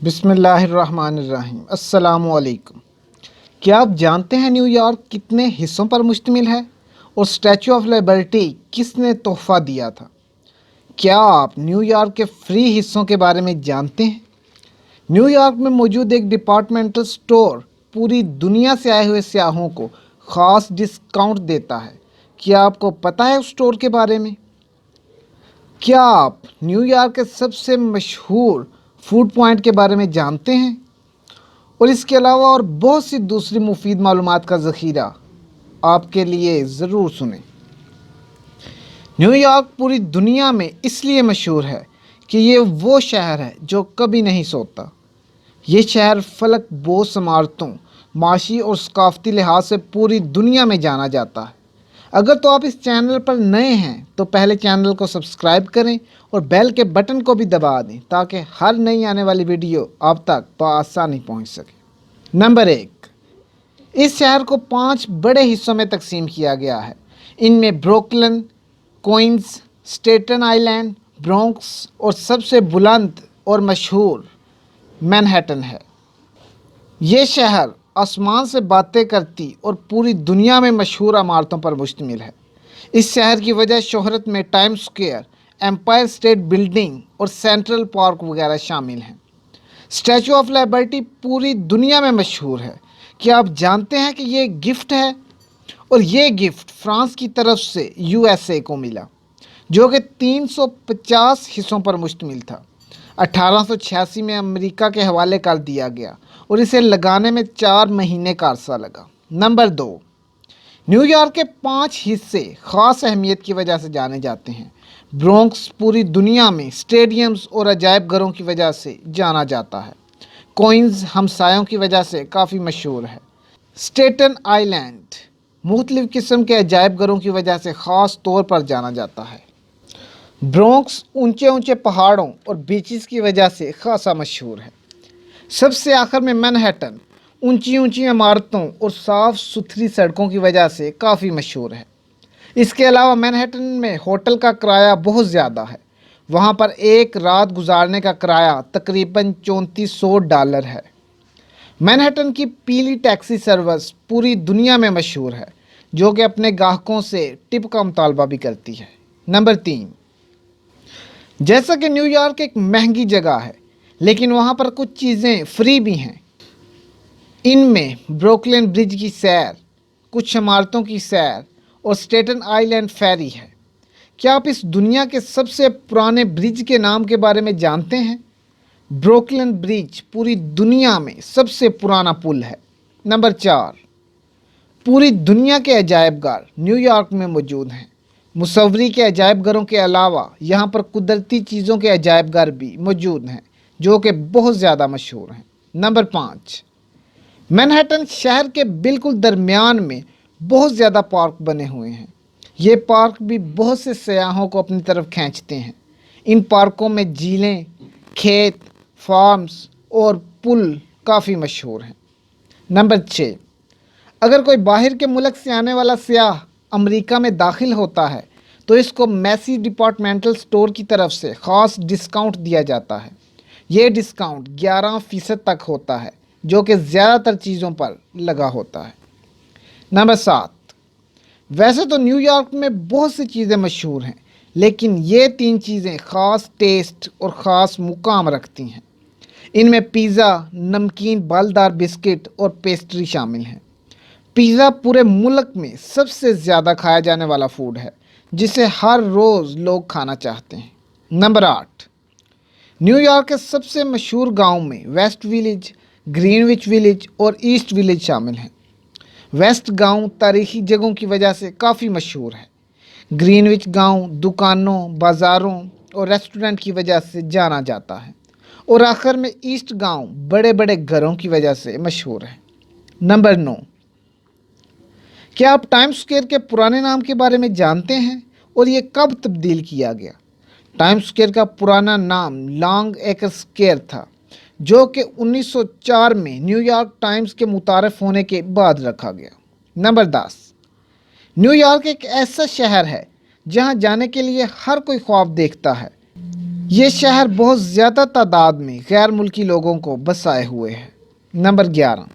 بسم اللہ الرحمن الرحیم۔ السلام علیکم۔ کیا آپ جانتے ہیں نیو یارک کتنے حصوں پر مشتمل ہے اور اسٹیچو آف لبرٹی کس نے تحفہ دیا تھا؟ کیا آپ نیو یارک کے فری حصوں کے بارے میں جانتے ہیں؟ نیو یارک میں موجود ایک ڈپارٹمنٹل سٹور پوری دنیا سے آئے ہوئے سیاحوں کو خاص ڈسکاؤنٹ دیتا ہے۔ کیا آپ کو پتہ ہے اس سٹور کے بارے میں؟ کیا آپ نیو یارک کے سب سے مشہور فوڈ پوائنٹ کے بارے میں جانتے ہیں؟ اور اس کے علاوہ اور بہت سی دوسری مفید معلومات کا ذخیرہ آپ کے لیے ضرور سنیں۔ نیو یارک پوری دنیا میں اس لیے مشہور ہے کہ یہ وہ شہر ہے جو کبھی نہیں سوتا۔ یہ شہر فلک بوس عمارتوں، معاشی اور ثقافتی لحاظ سے پوری دنیا میں جانا جاتا ہے۔ اگر تو آپ اس چینل پر نئے ہیں تو پہلے چینل کو سبسکرائب کریں اور بیل کے بٹن کو بھی دبا دیں تاکہ ہر نئی آنے والی ویڈیو آپ تک بآسانی پہنچ سکے۔ نمبر 1، اس شہر کو 5 بڑے حصوں میں تقسیم کیا گیا ہے۔ ان میں بروکلن، کوئنز، اسٹیٹن آئی لینڈ، برونکس اور سب سے بلند اور مشہور مینہٹن ہے۔ یہ شہر آسمان سے باتیں کرتی اور پوری دنیا میں مشہور عمارتوں پر مشتمل ہے۔ اس شہر کی وجہ شہرت میں Times Square, Empire State Building اور سینٹرل پارک وغیرہ شامل ہیں۔ اسٹیچو آف لبرٹی پوری دنیا میں مشہور ہے۔ کیا آپ جانتے ہیں کہ یہ گفٹ ہے؟ اور یہ گفٹ فرانس کی طرف سے USA کو ملا، جو کہ 350 حصوں پر مشتمل تھا۔ 1886 میں امریکہ کے حوالے کر دیا گیا اور اسے لگانے میں 4 مہینے کا عرصہ لگا۔ نمبر 2، نیو یارک کے 5 حصے خاص اہمیت کی وجہ سے جانے جاتے ہیں۔ برونکس پوری دنیا میں اسٹیڈیمز اور عجائب گھروں کی وجہ سے جانا جاتا ہے۔ کوئنز ہمسایوں کی وجہ سے کافی مشہور ہے۔ اسٹیٹن آئی لینڈ مختلف قسم کے عجائب گھروں کی وجہ سے خاص طور پر جانا جاتا ہے۔ برونکس اونچے اونچے پہاڑوں اور بیچز کی وجہ سے خاصا مشہور ہے۔ سب سے آخر میں مینہٹن اونچی اونچی عمارتوں اور صاف ستھری سڑکوں کی وجہ سے کافی مشہور ہے۔ اس کے علاوہ مینہٹن میں ہوٹل کا کرایہ بہت زیادہ ہے۔ وہاں پر ایک رات گزارنے کا کرایہ تقریباً $3400 ہے۔ مینہٹن کی پیلی ٹیکسی سروس پوری دنیا میں مشہور ہے، جو کہ اپنے گاہکوں سے ٹپ کا مطالبہ بھی کرتی ہے۔ نمبر 3، جیسا کہ نیو یارک ایک مہنگی جگہ ہے لیکن وہاں پر کچھ چیزیں فری بھی ہیں۔ ان میں بروکلن برج کی سیر، کچھ عمارتوں کی سیر اور اسٹیٹن آئی لینڈ فیری ہے۔ کیا آپ اس دنیا کے سب سے پرانے برج کے نام کے بارے میں جانتے ہیں؟ بروکلن برج پوری دنیا میں سب سے پرانا پل ہے۔ نمبر 4، پوری دنیا کے عجائب گھر نیو یارک میں موجود ہیں۔ مصوری کے عجائب گھروں کے علاوہ یہاں پر قدرتی چیزوں کے عجائب گھر بھی موجود ہیں، جو کہ بہت زیادہ مشہور ہیں۔ نمبر 5، مینہٹن شہر کے بالکل درمیان میں بہت زیادہ پارک بنے ہوئے ہیں۔ یہ پارک بھی بہت سے سیاحوں کو اپنی طرف کھینچتے ہیں۔ ان پارکوں میں جھیلیں، کھیت، فارمز اور پل کافی مشہور ہیں۔ نمبر 6، اگر کوئی باہر کے ملک سے آنے والا سیاح امریکہ میں داخل ہوتا ہے تو اس کو میسی ڈپارٹمنٹل سٹور کی طرف سے خاص ڈسکاؤنٹ دیا جاتا ہے۔ یہ ڈسکاؤنٹ 11% تک ہوتا ہے، جو کہ زیادہ تر چیزوں پر لگا ہوتا ہے۔ نمبر 7، ویسے تو نیو یارک میں بہت سی چیزیں مشہور ہیں لیکن یہ 3 چیزیں خاص ٹیسٹ اور خاص مقام رکھتی ہیں۔ ان میں پیزا، نمکین بالدار بسکٹ اور پیسٹری شامل ہیں۔ پیزا پورے ملک میں سب سے زیادہ کھایا جانے والا فوڈ ہے، جسے ہر روز لوگ کھانا چاہتے ہیں۔ نمبر 8، نیو یارک کے سب سے مشہور گاؤں میں ویسٹ ویلیج، گرین وچ ویلیج اور ایسٹ ویلیج شامل ہیں۔ ویسٹ گاؤں تاریخی جگہوں کی وجہ سے کافی مشہور ہے۔ گرین وچ گاؤں دکانوں، بازاروں اور ریسٹورنٹ کی وجہ سے جانا جاتا ہے۔ اور آخر میں ایسٹ گاؤں بڑے بڑے گھروں کی وجہ سے مشہور ہے۔ نمبر 9، کیا آپ ٹائم سکوئر کے پرانے نام کے بارے میں جانتے ہیں اور یہ کب تبدیل کیا گیا؟ ٹائم سکوئر کا پرانا نام لانگ ایکر سکوئر تھا، جو کہ 1904 میں نیو یارک ٹائمز کے متعارف ہونے کے بعد رکھا گیا۔ نمبر 10، نیو یارک ایک ایسا شہر ہے جہاں جانے کے لیے ہر کوئی خواب دیکھتا ہے۔ یہ شہر بہت زیادہ تعداد میں غیر ملکی لوگوں کو بسائے ہوئے ہے۔ نمبر 11،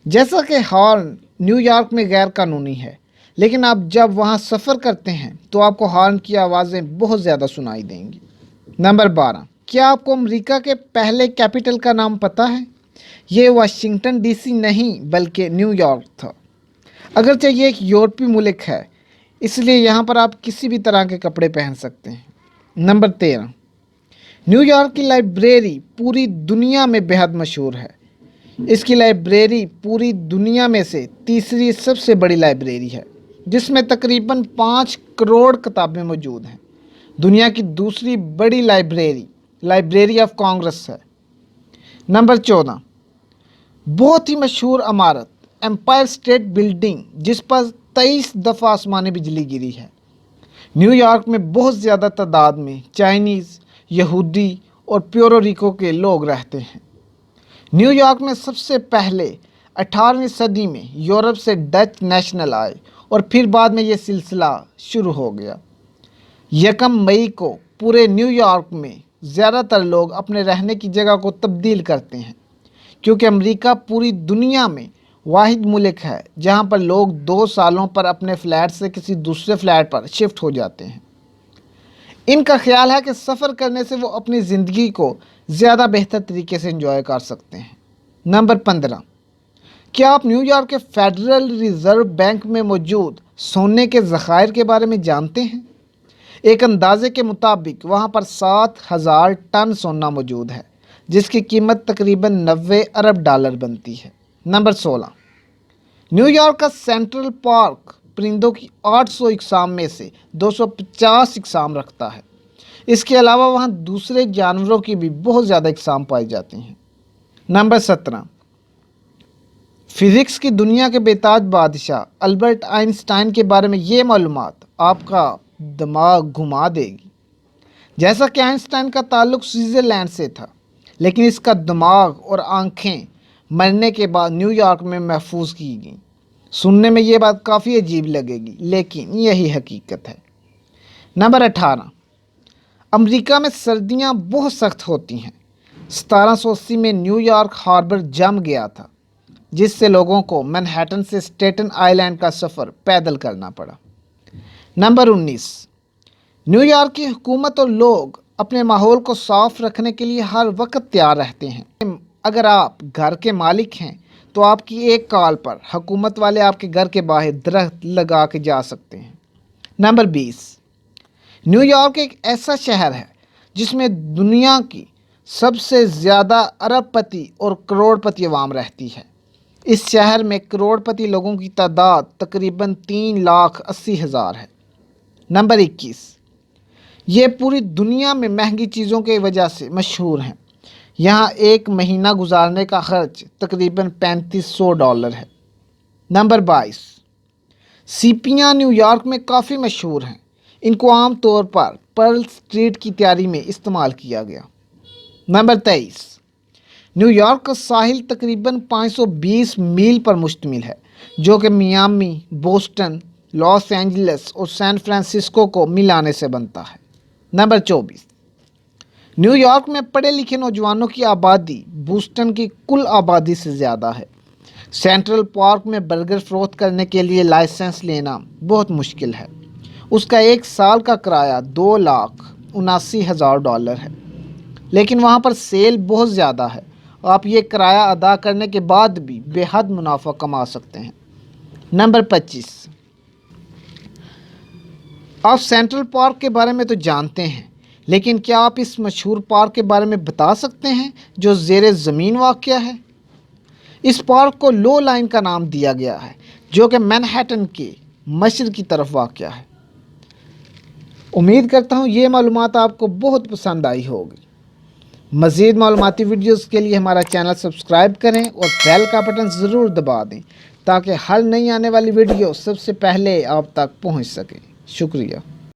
جیسا کہ ہارن نیو یارک میں غیر قانونی ہے، لیکن آپ جب وہاں سفر کرتے ہیں تو آپ کو ہارن کی آوازیں بہت زیادہ سنائی دیں گی۔ نمبر 12، کیا آپ کو امریکہ کے پہلے کیپٹل کا نام پتہ ہے؟ یہ واشنگٹن ڈی سی نہیں بلکہ نیو یارک تھا۔ اگرچہ یہ ایک یورپی ملک ہے، اس لیے یہاں پر آپ کسی بھی طرح کے کپڑے پہن سکتے ہیں۔ نمبر 13، نیو یارک کی لائبریری پوری دنیا میں بہت مشہور ہے۔ اس کی لائبریری پوری دنیا میں سے تیسری سب سے بڑی لائبریری ہے، جس میں تقریباً 5 کروڑ کتابیں موجود ہیں۔ دنیا کی دوسری بڑی لائبریری آف کانگریس ہے۔ نمبر 14، بہت ہی مشہور عمارت ایمپائر اسٹیٹ بلڈنگ، جس پر 23 دفعہ آسمانی بجلی گری ہے۔ نیو یارک میں بہت زیادہ تعداد میں چائنیز، یہودی اور پیورو ریکو کے لوگ رہتے ہیں۔ نیو یارک میں سب سے پہلے 18ویں صدی میں یورپ سے ڈچ نیشنل آئے اور پھر بعد میں یہ سلسلہ شروع ہو گیا۔ 1 مئی کو پورے نیو یارک میں زیادہ تر لوگ اپنے رہنے کی جگہ کو تبدیل کرتے ہیں، کیونکہ امریکہ پوری دنیا میں واحد ملک ہے جہاں پر لوگ 2 سالوں پر اپنے فلیٹ سے کسی دوسرے فلیٹ پر شفٹ ہو جاتے ہیں۔ ان کا خیال ہے کہ سفر کرنے سے وہ اپنی زندگی کو زیادہ بہتر طریقے سے انجوائے کر سکتے ہیں۔ نمبر 15، کیا آپ نیو یارک کے فیڈرل ریزرو بینک میں موجود سونے کے ذخائر کے بارے میں جانتے ہیں؟ ایک اندازے کے مطابق وہاں پر 7,000 ٹن سونا موجود ہے، جس کی قیمت تقریباً 90 ارب ڈالر بنتی ہے۔ نمبر 16، نیو یارک کا سینٹرل پارک پرندوں کی 800 اقسام میں سے 250 اقسام رکھتا ہے۔ اس کے علاوہ وہاں دوسرے جانوروں کی بھی بہت زیادہ اقسام پائی جاتی ہیں۔ نمبر 17، فزکس کی دنیا کے بے تاج بادشاہ البرٹ آئنسٹائن کے بارے میں یہ معلومات آپ کا دماغ گھما دے گی۔ جیسا کہ آئنسٹائن کا تعلق سوئٹزرلینڈ سے تھا، لیکن اس کا دماغ اور آنکھیں مرنے کے بعد نیو یارک میں محفوظ کی گئیں۔ سننے میں یہ بات کافی عجیب لگے گی، لیکن یہی حقیقت ہے۔ نمبر 18، امریکہ میں سردیاں بہت سخت ہوتی ہیں۔ 1780 میں نیو یارک ہاربر جم گیا تھا، جس سے لوگوں کو مینہٹن سے اسٹیٹن آئی لینڈ کا سفر پیدل کرنا پڑا۔ نمبر 19، نیو یارک کی حکومت اور لوگ اپنے ماحول کو صاف رکھنے کے لیے ہر وقت تیار رہتے ہیں۔ اگر آپ گھر کے مالک ہیں تو آپ کی ایک کال پر حکومت والے آپ کے گھر کے باہر درخت لگا کے جا سکتے ہیں۔ نمبر 20، نیو یارک ایک ایسا شہر ہے جس میں دنیا کی سب سے زیادہ ارب پتی اور کروڑ پتی عوام رہتی ہے۔ اس شہر میں کروڑ پتی لوگوں کی تعداد تقریباً 3,80,000 ہے۔ نمبر 21، یہ پوری دنیا میں مہنگی چیزوں کی وجہ سے مشہور ہیں۔ یہاں ایک مہینہ گزارنے کا خرچ تقریباً $3,500 ہے۔ نمبر 22، سیپیاں نیو یارک میں کافی مشہور ہیں۔ ان کو عام طور پر پرل اسٹریٹ کی تیاری میں استعمال کیا گیا۔ نمبر 23، نیو یارک کا ساحل تقریباً 520 میل پر مشتمل ہے، جو کہ میامی، بوسٹن، لاس اینجلس اور سین فرانسسکو کو ملانے سے بنتا ہے۔ نمبر 24، نیو یارک میں پڑھے لکھے نوجوانوں کی آبادی بوسٹن کی کل آبادی سے زیادہ ہے۔ سینٹرل پارک میں برگر فروخت کرنے کے لیے لائسنس لینا بہت مشکل ہے۔ اس کا 1 سال کا کرایہ $2,79,000 ہے، لیکن وہاں پر سیل بہت زیادہ ہے۔ آپ یہ کرایہ ادا کرنے کے بعد بھی بے حد منافع کما سکتے ہیں۔ نمبر 25، آپ سینٹرل پارک کے بارے میں تو جانتے ہیں، لیکن کیا آپ اس مشہور پارک کے بارے میں بتا سکتے ہیں جو زیر زمین واقع ہے؟ اس پارک کو لو لائن کا نام دیا گیا ہے، جو کہ مینہٹن کے مشرق کی طرف واقع ہے۔ امید کرتا ہوں یہ معلومات آپ کو بہت پسند آئی ہوگی۔ مزید معلوماتی ویڈیوز کے لیے ہمارا چینل سبسکرائب کریں اور بیل کا بٹن ضرور دبا دیں تاکہ ہر نئی آنے والی ویڈیو سب سے پہلے آپ تک پہنچ سکے۔ شکریہ۔